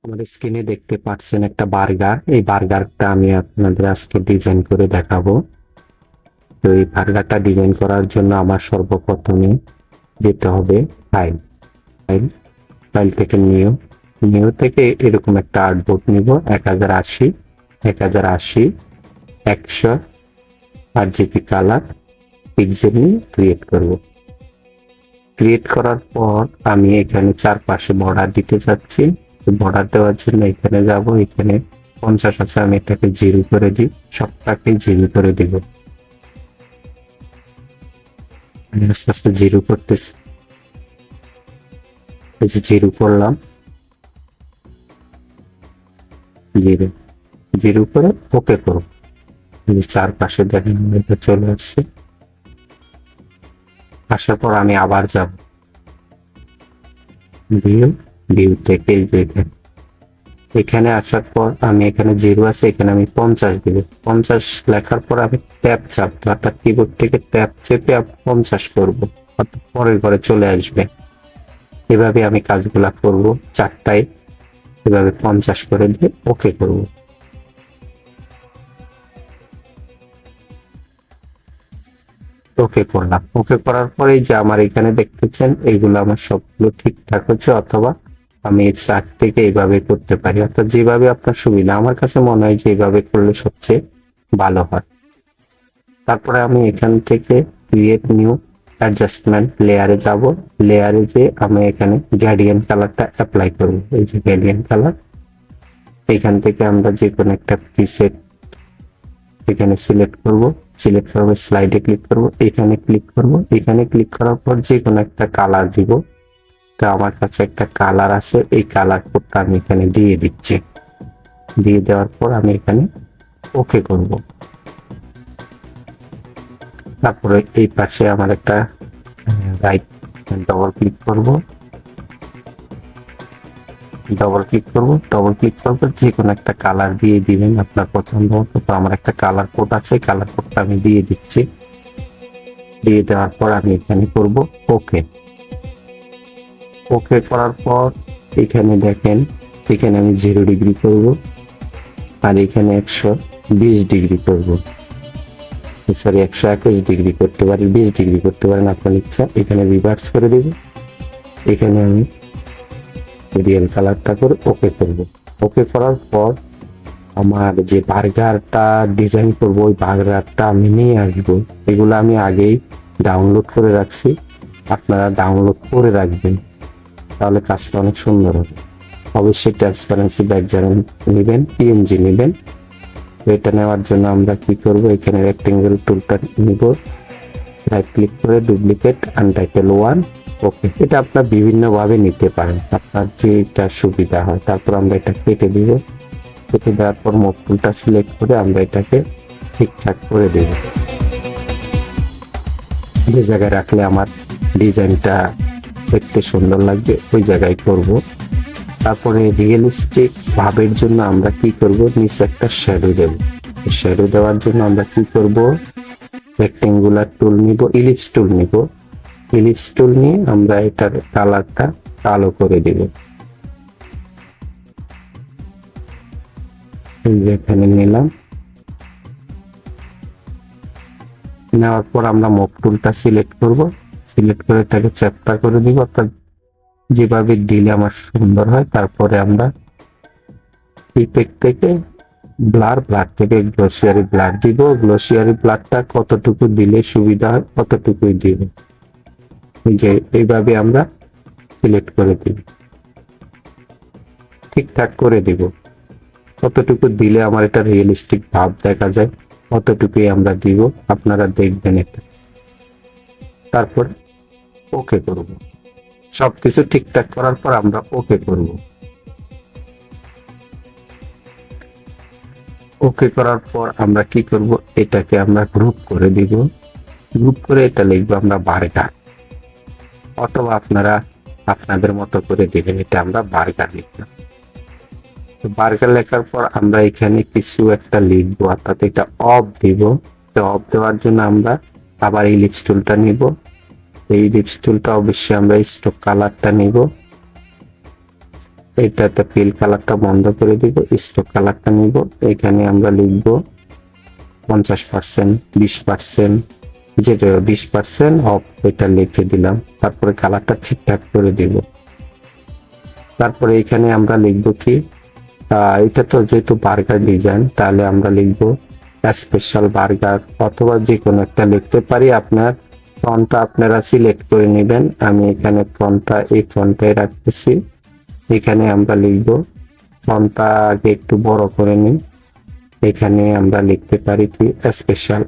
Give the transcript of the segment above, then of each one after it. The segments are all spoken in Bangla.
আমার স্ক্রিনে দেখতে পাচ্ছেন একটা বার্গার। এই বার্গারটা আমি আপনাদের আজকে ডিজাইন করে দেখাবো। তো এই বার্গারটা ডিজাইন করার জন্য আমার সর্বপ্রথমে যেতে হবে ফাইল ফাইল ফাইল থেকে নিউ থেকে এরকম একটা আর্টবোর্ড নিব 1080 100 RGB কালার পিক্সেল নিয়ে ক্রিয়েট করব। ক্রিয়েট করার পর আমি এখানে চারপাশে বর্ডার দিতে যাচ্ছি। বর্ডার দেওয়ার জন্য এখানে যাব, এখানে 50 আছে, আমি এটাকে 0 করে দিই, সবটাকে 0 করে দিব। আমি আস্তে আস্তে 0 করতেছি, এই যে 0 করলাম, 0 করে ওকে করব। এই যে চারপাশে দেখেন এটা চলে আসছে। আসার পর আমি আবার যাব ভিউ থেকে, এই যে এখানে আসার পর আমি এখানে 0 আছে, এখানে আমি 50 দিব। 50 লেখার পর আমি ট্যাব চাপবো, অর্থাৎ কিবোর্ড থেকে ট্যাব চেপে 50 করব, অর্থাৎ পরের ঘরে চলে আসবে। এভাবে আমি কাজগুলা করব, চারটায় এভাবে 50 করে দিয়ে ওকে করব। ওকে করলাম। ওকে করার পরে যে আমার এখানে দেখতেছেন এইগুলো আমার সবগুলো ঠিকঠাক হচ্ছে, অথবা আমি এর সাইড থেকে এইভাবে করতে পারি, অর্থাৎ যেভাবে আপনার সুবিধা। আমার কাছে মনে হয় যে এইভাবে করলে সবচেয়ে ভালো হয়। তারপরে আমি এখান থেকে ক্রিয়েট নিউ অ্যাডজাস্টমেন্ট লেয়ারে যাব। লেয়ারে যে আমি এখানে গ্রেডিয়েন্ট কালারটা অ্যাপ্লাই করব। এই যে গ্রেডিয়েন্ট কালার, এখান থেকে আমরা যে কোনো একটা প্রিসেট এখানে সিলেক্ট করব। সিলেক্ট করবো, স্লাইডে ক্লিক করব, এখানে ক্লিক করব। এখানে ক্লিক করার পর যে কোনো একটা কালার দিব। তো আমার কাছে একটা কালার আছে, এই কালার কোডটা আমি এখানে দিয়ে দিচ্ছি। দিয়ে দেওয়ার পর আমি এখানে ওকে করব। তারপরে এই পাশে আমার একটা রাইট ডবল ক্লিক করব, যে কোনো একটা কালার দিয়ে দিবেন আপনার পছন্দ মতো। তো আমার একটা কালার কোড আছে, কালার কোডটা আমি দিয়ে দিচ্ছি। দিয়ে দেওয়ার পর আমি এখানে করব ওকে। ওকে করার পর এখানে দেখেন, এখানে আমি 0 ডিগ্রি করব, আর এখানে 120 ডিগ্রি করব। সরি, 121 ডিগ্রি করতে পারি, 20 ডিগ্রি করতে পারেন আপনার ইচ্ছা। এখানে রিভার্স করে দেব। এখানে আমি রিয়েল কালারটা করে ওকে করব। ওকে করার পর আমার যে বার্গারটা ডিজাইন করব, ওই বার্গারটা আমি নিয়ে আসবো। এগুলো আমি আগেই ডাউনলোড করে রাখছি, আপনারা ডাউনলোড করে রাখবেন, তাহলে কাজটা অনেক সুন্দর হবে। অবশ্যই ট্রান্সপারেন্সি ব্যাকগ্রাউন্ড নেবেন, পিএনজি নেবেন। এটা নেওয়ার জন্য আমরা কি করব, এখানে রেক্টেঙ্গেল টুলটা নিব, রাইট ক্লিক করে ডুপ্লিকেট আনটাইটেল 1 ওকে। এটা আপনার বিভিন্ন ভাবে নিতে পারেন, আপনার যেটা সুবিধা হয়। তারপর আমরা এটা কেটে দিব। কেটে দেওয়ার পর মুভ টুলটা সিলেক্ট করে আমরা এটাকে ঠিকঠাক করে দেব। যে জায়গায় রাখলে আমার ডিজাইনটা দেখতে সুন্দর লাগবে ওই জায়গায় করব। তারপরে রিয়েলিস্টিক ভাবের জন্য আমরা কি করব, নিচে একটা শ্যাডো দেব। শ্যাডো দেওয়ার জন্য আমরা কি করব, রেক্টেঙ্গুলার টুল নিব, ইলিপস টুল নিব। ইলিপস টুল নিয়ে আমরা এটার কালারটা কালো করে দেব। এখানে নিলাম, নেওয়ার পর আমরা মুভ টুলটা সিলেক্ট করব। সিলেক্ট করে এটাকে চ্যাপ্টা করে দিব, অর্থাৎ যেভাবে দিলে আমার সুন্দর হয়। তারপরে আমরা ইফেক্ট থেকে ব্লার থেকে গ্লোসিয়ারি ব্লার দিব। গ্লোসিয়ারি ব্লারটা কতটুকু দিলে সুবিধা হয় কতটুকুই দিব। যে এইভাবে আমরা সিলেক্ট করে দিব, ঠিকঠাক করে দিব। কতটুকু দিলে আমার এটা রিয়েলিস্টিক ভাব দেখা যায় কতটুকুই আমরা দিব, আপনারা দেখবেন এটা। তারপর ওকে করব। সবকিছু ঠিকঠাক করার পর আমরা ওকে করব। ওকে করার পর আমরা কি করব, এটাকে আমরা গ্রুপ করে দিব। গ্রুপ করে এটা লিখবো আমরা বার্গার, অথবা আপনারা আপনাদের মতো করে দিবেন। এটা আমরা বার্গার লিখলাম। তো বার্গার লেখার পর আমরা এখানে কিছু একটা লিখবো, অর্থাৎ এটা অফ দিব। তো অফ দেওয়ার জন্য আমরা আবার এই লিপস টুলটা নিব। এই লিপস টুলটা অবশ্যই আমরা স্টক কালারটা নিব। এটাতে ফিল কালারটা বন্ধ করে দিব, স্টক কালারটা নিব, এখানে আমরা লিখব 50%, 20%, যেটা 20% অফ, এটা লিখে দিলাম। তারপরে কালারটা ঠিকঠাক করে দিব। তারপরে এখানে আমরা লিখব কি, এটা তো যেহেতু বার্গার ডিজাইন, তাহলে আমরা লিখব স্পেশাল বার্গার, অথবা যে কোনো একটা লিখতে পারি। আপনার ফন্টটা আপনারা সিলেক্ট করে নেবেন। আমি এখানে ফন্টটা এই ফন্টটাই রাখতেছি। এখানে আমরা লিখব, ফন্টটা আগে একটু বড় করে নিই। এখানে আমরা লিখতে পারি কি স্পেশাল,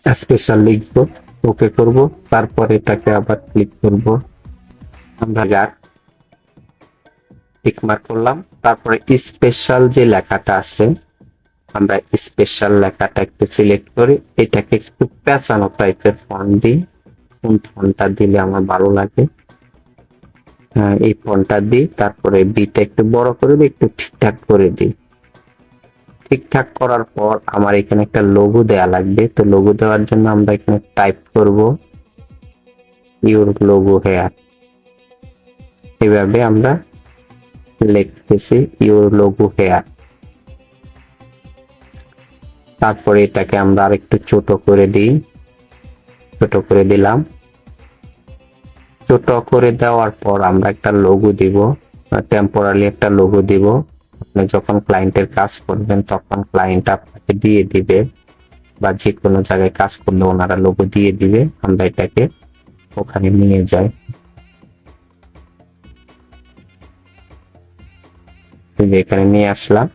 স্পেশাল লিখব, ওকে করব। তারপর এটাকে আবার ক্লিক করব, আমরা টিক মার্ক করলাম। তারপরে স্পেশাল যে লেখাটা আছে, আমরা স্পেশাল লেখাটা একটু সিলেক্ট করি, এটাকে একটু পেঁচানো টাইপের ফন্ট দিই। কোন ফন্টটা দিলে আমার ভালো লাগে, এই ফন্টটা দিই। তারপরে বিটা একটু বড় করে দিই, একটু ঠিকঠাক করে দিই। ঠিকঠাক করার পর আমার এখানে একটা লোগো দেয়া লাগবে। তো লোগো দেওয়ার জন্য আমরা এখানে টাইপ করব ইউর লোগো হেয়ার। এভাবে আমরা লিখতেছি ইউর লোগো হেয়ার। তারপরে এটাকে আমরা আরেকটু ছোট করে দিই, ছোট করে দিলাম। ছোট করে দেওয়ার পর আমরা একটা লোগো দিব, টেম্পোরারি একটা লোগো দিব। আপনি যখন ক্লায়েন্টের কাজ করবেন তখন ক্লায়েন্ট আপনাকে দিয়ে দিবে, বা যে কোনো জায়গায় কাজ করলে ওনারা লোগো দিয়ে দিবে। আমরা এটাকে ওখানে নিয়ে যাই, এখানে নিয়ে আসলাম।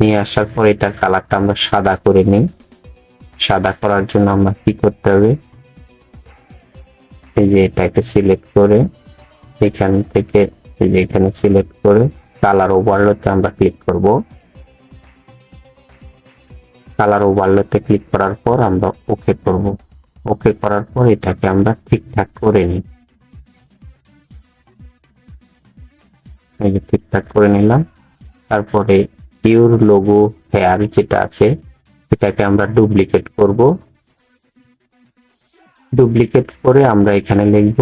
নিয়ে আসার পর এটার কালারটা আমরা সাদা করে নিই। সাদা করার জন্য আমরা কি করতে হবে, এই যে এটাকে সিলেক্ট করে এখান থেকে এই যে এখানে সিলেক্ট করে কালার ওভারলেতে আমরা ক্লিক করব। কালার ওভারলেতে ক্লিক করার পর আমরা ওকে করব। ওকে করার পর এটাকে আমরা ঠিকঠাক করে নিই, এই যে ঠিকঠাক করে নিলাম। তারপরে ইউর লোগো হেয়ার যেটা আছে, এটাকে আমরা ডুপ্লিকেট করব। ডুপ্লিকেট করে আমরা এখানে লিখব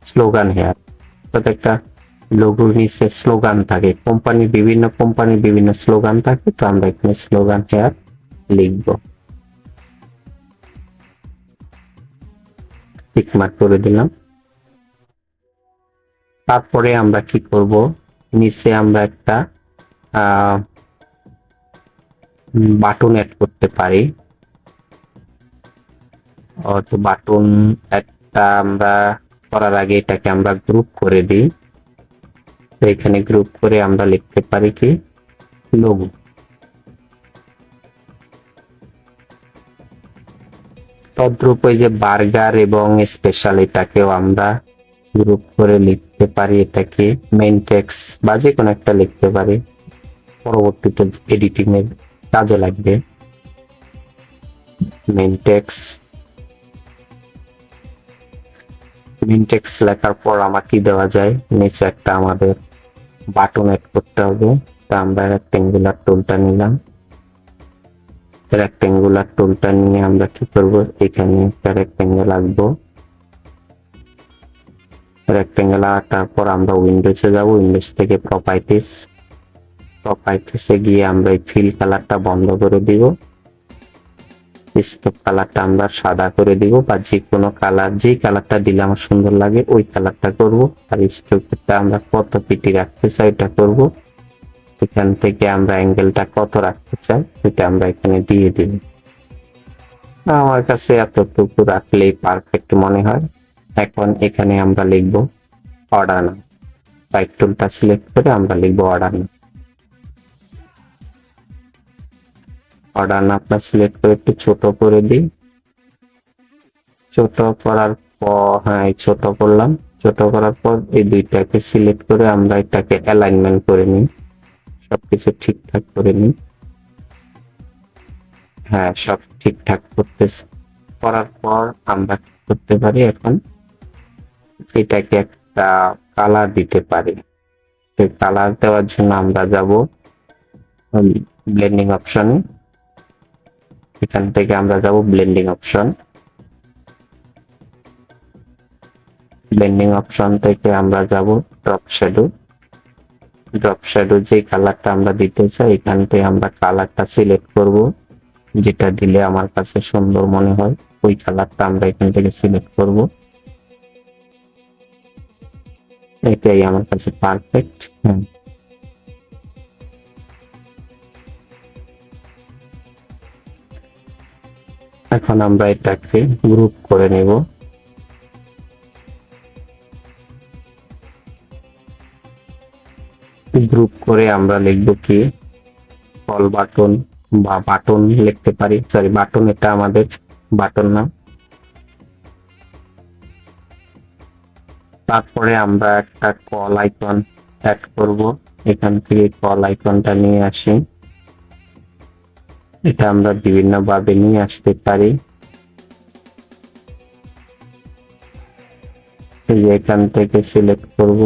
স্লোগান হেয়ার। অর্থাৎ একটা লোগোর নিচে স্লোগান থাকে, বিভিন্ন কোম্পানির বিভিন্ন স্লোগান থাকে। তো আমরা এখানে স্লোগান হেয়ার লিখব, টিক মার্ক করে দিলাম। তারপরে আমরা কি করব, নিচে আমরা একটা বাটন অ্যাড করতে পারি। তো বাটন একটা আমরা করার আগে এটাকে আমরা গ্রুপ করে দিই। তো এখানে গ্রুপ করে আমরা লিখতে পারি কি লোগো। তদ্রূপ ওই যে বার্গার এবং স্পেশাল, এটাকেও আমরা গ্রুপ করে লিখতে পারি। এটাকে মেইন টেক্সট বা যে কোনো একটা লিখতে পারি, পরবর্তীতে এডিটিং এর কাজে লাগবে। মেইন টেক্সট লেখার পর আমার কি দেওয়া যায়, নিচে একটা আমাদের বাটন অ্যাড করতে হবে। তা আমরা রেক্টেঙ্গুলার টুলটা নিলাম। রেক্টেঙ্গুলার টুলটা নিয়ে আমরা কি করব, এখানে একটা রেক্টেঙ্গেল আঁকবো। রেক্টেঙ্গেল আঁকার পর আমরা উইন্ডোজে যাব। উইন্ডোজ থেকে প্রপার্টিসে গিয়ে আমরা এই ফিল কালারটা বন্ধ করে দিব। স্টক কালারটা আমরা সাদা করে দিব, বা যে কোনো কালার, যে কালারটা দিলে আমার সুন্দর লাগে ওই কালারটা করব। আর স্টকটা আমরা কত পিটি রাখতে চাই এটা করব। এখান থেকে আমরা অ্যাঙ্গেলটা কত রাখতে চাই এটা আমরা এখানে দিয়ে দিব। আমার কাছে এতটুকু রাখলেই পারফেক্ট মনে হয়। এখন এখানে আমরা লিখব অর্ডার নাম। টাইপ টুলটা সিলেক্ট করে আমরা লিখব অর্ডার নাম। অর্ডার নামটা সিলেক্ট করে একটু ছোট করে দিই। ছোট করার পর ছোট করলাম। ছোট করার পর এই দুইটাকে সিলেক্ট করে আমরা এটাকে অ্যালাইনমেন্ট করে নিই, সবকিছু ঠিকঠাক করে নিই। সব ঠিকঠাক করার পর আমরা কি করতে পারি, এখন এটাকে একটা কালার দিতে পারি। তো কালার দেওয়ার জন্য আমরা যাব ব্লেন্ডিং অপশনে। এখান থেকে আমরা যাব ব্লেন্ডিং অপশন। ব্লেন্ডিং অপশন থেকে আমরা যাব ড্রপ শ্যাডো যে কালারটা আমরা দিতে চাই এখান থেকে আমরা কালারটা সিলেক্ট করব, যেটা দিলে আমার কাছে সুন্দর মনে হয় ওই কালারটা আমরা এখান থেকে সিলেক্ট করব। এটাই আমার কাছে পারফেক্ট। এখন আমরা এটাকে গ্রুপ করে নেব। গ্রুপ করে আমরা লিখব কি কল বাটন বা বাটন লিখতে পারি, সরি বাটন, এটা আমাদের বাটন নাম। তারপরে আমরা একটা কল আইকন অ্যাড করব, এখান থেকে কল আইকনটা নিয়ে আসি। এটা আমরা বিভিন্ন ভাবে নিয়ে আসতে পারি। এখান থেকে সিলেক্ট করব,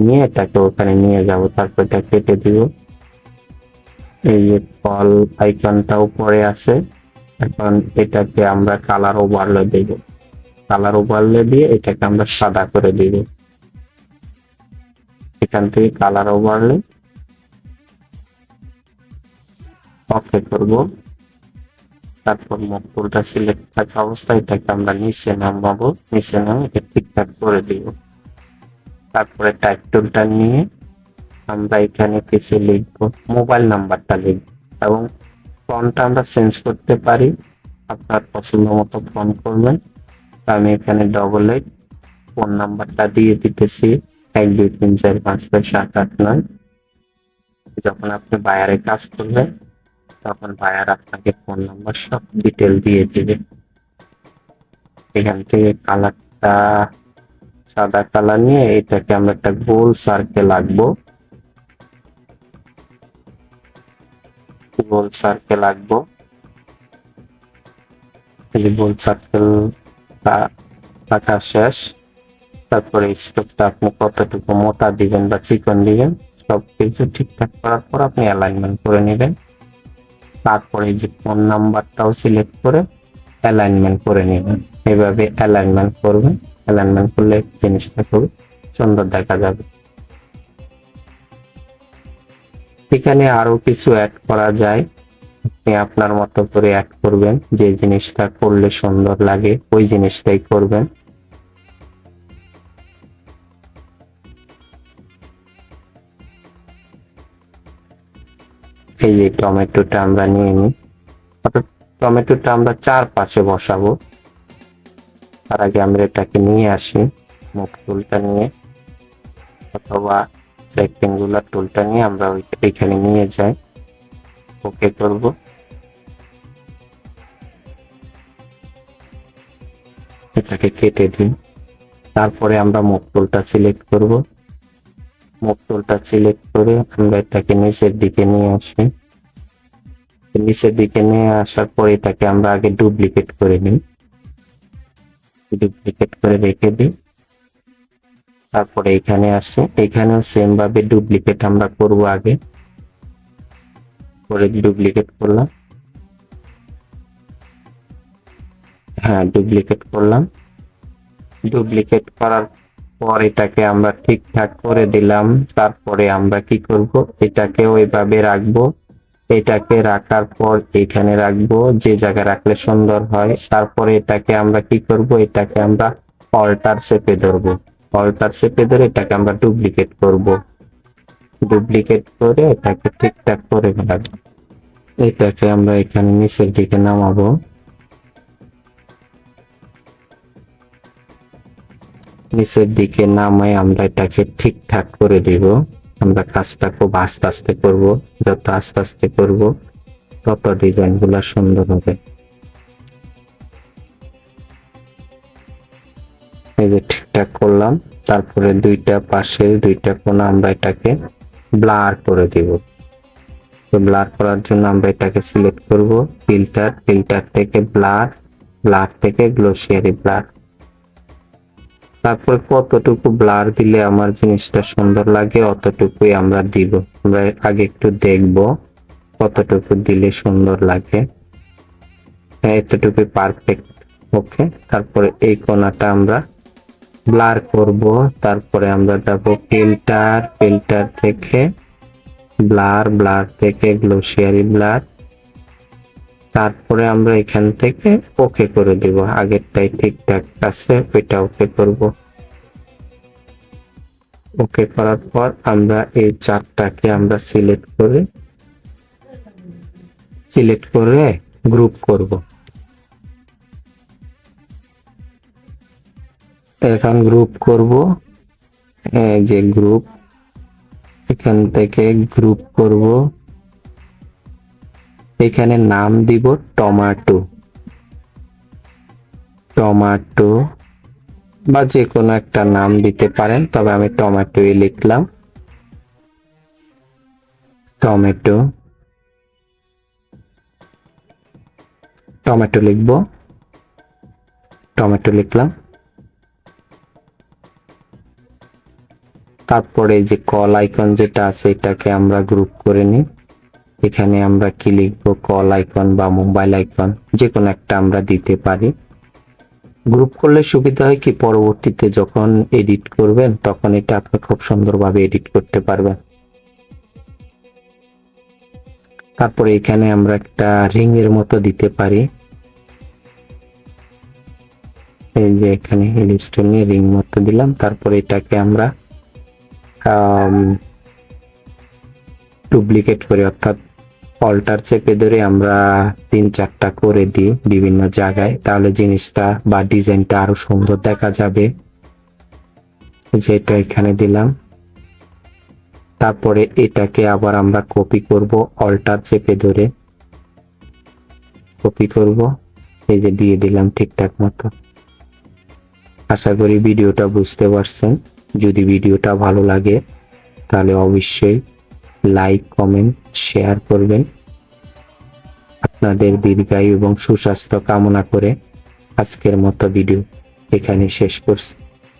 নিয়ে এটাকে ওখানে নিয়ে যাব, তারপর এটা কেটে দিব। এই যে কল আইকনটা উপরে আছে, এখন এটাকে আমরা কালার ওভারলে দেব। কালার ওভারলে দিয়ে এটাকে আমরা সাদা করে দিব। এখান থেকে কালার ওভারলে ওকে করব। তারপর মুখ টুলটা সিলেক্ট থাকা অবস্থায় এটাকে আমরা নিচে নামাবো, নিচে নামে এটা ঠিকঠাক করে দিব। তারপরে টাইপ টুলটা নিয়ে আমরা এখানে কিছু লিখবো, মোবাইল নাম্বারটা লিখব এবং ফন্টটা আমরা চেঞ্জ করতে পারি, আপনার পছন্দ মতো ফন্ট করবেন। আমি এখানে ডবল এইট ফোন নাম্বারটা দিয়ে দিতেছি 1 2 3 4 5 6 7 8 9। যখন আপনি বায়ারে কাজ করবেন তখন বায়ার আপনাকে ফোন নাম্বার সব ডিটেল দিয়ে দিবে। এখান থেকে কালারটা সাদা কালার নিয়ে এটাকে আমরা একটা গোল সার্কেল আঁকবো। গোল সার্কেল আঁকবো, এই গোল সার্কেল আঁকা শেষ। তারপরে স্ট্রোকটা আপনি কতটুকু মোটা দিবেন বা চিকন দিবেন সবকিছু ঠিকঠাক করার পর আপনি অ্যালাইনমেন্ট করে নেবেন। তারপরে যে ফোন নাম্বারটাও সিলেক্ট করে অ্যালাইনমেন্ট করে নেবেন। এভাবে অ্যালাইনমেন্ট করবেন, অ্যালাইনমেন্ট করলে জিনিসটা খুব সুন্দর দেখা যাবে। এখানে আরো কিছু অ্যাড করা যায়, আপনি আপনার মতো করে অ্যাড করবেন, যে জিনিসটা করলে সুন্দর লাগে ওই জিনিসটাই করবেন। এই যে টমেটোটা আমরা নিয়ে নিই, টমেটোটা আমরা চারপাশে বসাবো। তার আগে আমরা এটাকে নিয়ে আসি, মুখ টুলটা নিয়ে অথবা রেক্টেঙ্গুলার টুলটা নিয়ে আমরা এখানে নিয়ে যাই, ওকে করব। এটাকে কেটে দিই। তারপরে আমরা মুখ টুলটা সিলেক্ট করব, মুখ টুলটা সিলেক্ট করে আমরা এটাকে নিচের দিকে নিয়ে আসি। নিচের দিকে নিয়ে আসার পর এটাকে আমরা আগে ডুপ্লিকেট করে নিই, ডুপ্লিকেট করে রেখে দিই। তারপরে এখানে আসি, এখানেও সেম ভাবে ডুপ্লিকেট আমরা করব, আগে করে ডুপ্লিকেট করলাম। হ্যাঁ ডুপ্লিকেট করলাম। ডুপ্লিকেট করার পর এটাকে আমরা ঠিকঠাক করে দিলাম। তারপরে আমরা কি করব, এটাকে ওইভাবে রাখবো। এটাকে রাখার পর এখানে রাখবো, যে জায়গায় রাখলে সুন্দর হয়। তারপরে এটাকে আমরা কি করব, এটাকে আমরা অল্টার চেপে ধরবো। অল্টার চেপে ধরে এটাকে আমরা ডুপ্লিকেট করব। ডুপ্লিকেট করে এটাকে ঠিকঠাক করে ফেলাবো। এটাকে আমরা এখানে নিচের দিকে নামাবো। নিচের দিকে নামাই আমরা এটাকে ঠিকঠাক করে দিব। আমরা কাজটা খুব আস্তে আস্তে করব, যত আস্তে আস্তে করব তত ডিজাইন গুলা সুন্দর হবে। এই যে ঠিকঠাক করলাম। তারপরে দুইটা পাশের দুইটা কোণা আমরা এটাকে ব্লার করে দিব। তো ব্লার করার জন্য আমরা এটাকে সিলেক্ট করব, ফিল্টার, ফিল্টার থেকে ব্লার, ব্লার থেকে গ্লোসিয়ারি ব্লার। তারপর কতটুকু ব্লার দিলে আমার জিনিসটা সুন্দর লাগে অতটুকুই আমরা দিব। আমরা আগে একটু দেখব কতটুকু দিলে সুন্দর লাগে। এতটুকুই পারফেক্ট, ওকে। তারপরে এই কোণাটা আমরা ব্লার করব, তারপরে আমরা যাব ফিল্টার থেকে ব্লার থেকে গ্লোসিয়ারি ব্লার, তারপরে আমরা এখান থেকে ওকে করে দেব। আগেরটাই ঠিকঠাক আছে, ওইটা ওকে করব। ওকে করার পর আমরা এই চারটাকে আমরা সিলেক্ট করে গ্রুপ করব। এখন গ্রুপ করব, এই যে গ্রুপ, এখান থেকে গ্রুপ করব। এখানে নাম দিব টমেটো বা যে কোনো একটা নাম দিতে পারেন, তবে আমি টমেটোই লিখলাম। টমেটো লিখলাম। তারপরে যে কল আইকন যেটা আছে এটাকে আমরা গ্রুপ করে নিই। এখানে আমরা কি লিখবো, কল আইকন বা মোবাইল আইকন যে কোনো একটা আমরা দিতে পারি। গ্রুপ করলে সুবিধা হয় কি, পরবর্তীতে যখন এডিট করবেন তখন এটা আপনি খুব সুন্দরভাবে এডিট করতে পারবেন। তারপরে এখানে আমরা একটা রিং এর মতো দিতে পারি, এই যে এখানে ইলিপস্টোন নিয়ে রিং মতো দিলাম। তারপরে এটাকে আমরা ডুপ্লিকেট করে, অর্থাৎ অল্টার চেপে ধরে আমরা 3-4টা করে দিই বিভিন্ন জায়গায়, তাহলে জিনিসটা বা ডিজাইনটা আরো সুন্দর দেখা যাবে। যেটা এখানে দিলাম। তারপরে এটাকে আবার আমরা কপি করব, অল্টার চেপে ধরে কপি করব, এই যে দিয়ে দিলাম ঠিকঠাক মতো। আশা করি ভিডিওটা বুঝতে পারছেন। যদি ভিডিওটা ভালো লাগে তাহলে অবশ্যই লাইক, কমেন্ট, শেয়ার করবেন। আপনাদের দীর্ঘায়ু এবং সুস্বাস্থ্য কামনা করে আজকের মতো ভিডিও এখানে শেষ করছি।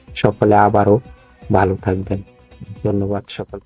সকলে আবারও ভালো থাকবেন। ধন্যবাদ সকল।